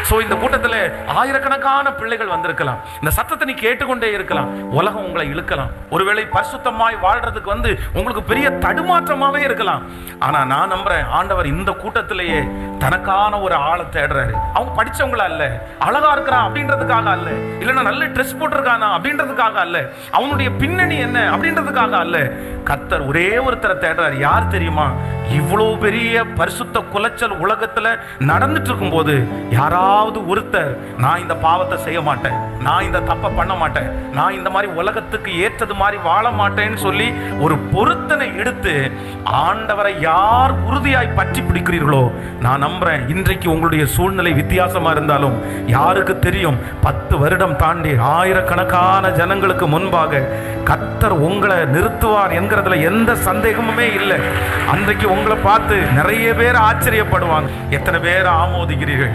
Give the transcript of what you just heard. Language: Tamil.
சோ இந்த கூட்டத்தில் ஆயிரக்கணக்கான பிள்ளைகள் வந்திருக்கலாம். இந்த சத்தத்தை நீ கேட்டுக்கொண்டே இருக்கலாம். உலகம் உங்களை இழுக்கலாம். ஒருவேளை பரிசுத்தமாய் வாழ்றதுக்கு உங்களுக்கு பெரிய தடுமாற்றமாவே இருக்கலாம். ஆனா நான் நம்புறேன், ஆண்டவர் இந்த கூட்டத்திலேயே தனக்கான ஒரு ஆளை தேடுறாரு. அவங்க படிச்சவங்களா அல்ல, அழகா இருக்கிறான் அப்படின்றதுக்காக அல்ல, இல்லைன்னா நல்ல ட்ரெஸ் போட்டிருக்கானா அப்படின்றதுக்காக அல்ல, அவனுடைய பின்னணி என்ன அப்படின்றதுக்காக அல்ல. கர்த்தர் ஒரே ஒருத்தரை தேடுறாரு. யார் தெரியுமா? இவ்வளவு பெரிய பரிசுத்த குலைச்சல் உலகத்துல நடந்துட்டு இருக்கும் போது யாராவது ஒருத்தர், நான் இந்த பாவத்தை செய்ய மாட்டேன், நான் இந்த தப்பை பண்ண மாட்டேன், நான் இந்த மாதிரி உலகத்துக்கு ஏற்றது மாதிரி வாழ மாட்டேன்னு சொல்லி ஒரு பொருத்தனை எடுத்து ஆண்டவரை யார் உறுதியாய் பற்றி பிடிக்கிறீர்களோ, நான் நம்புறேன் இன்றைக்கு உங்களுடைய சூழ்நிலை வித்தியாசமா இருந்தாலும் யாருக்கு தெரியும், 10 வருடம் தாண்டி ஆயிரக்கணக்கான ஜனங்களுக்கு முன்பாக கர்த்தர் உங்களை நிறுத்துவார் என்கிறதுல எந்த சந்தேகமுமே இல்லை. அன்றைக்கு உங்களை பார்த்து நிறைய பேர் ஆச்சரியப்படுவாங்க. எத்தனை பேர் ஆமோதிக்கிறீர்கள்?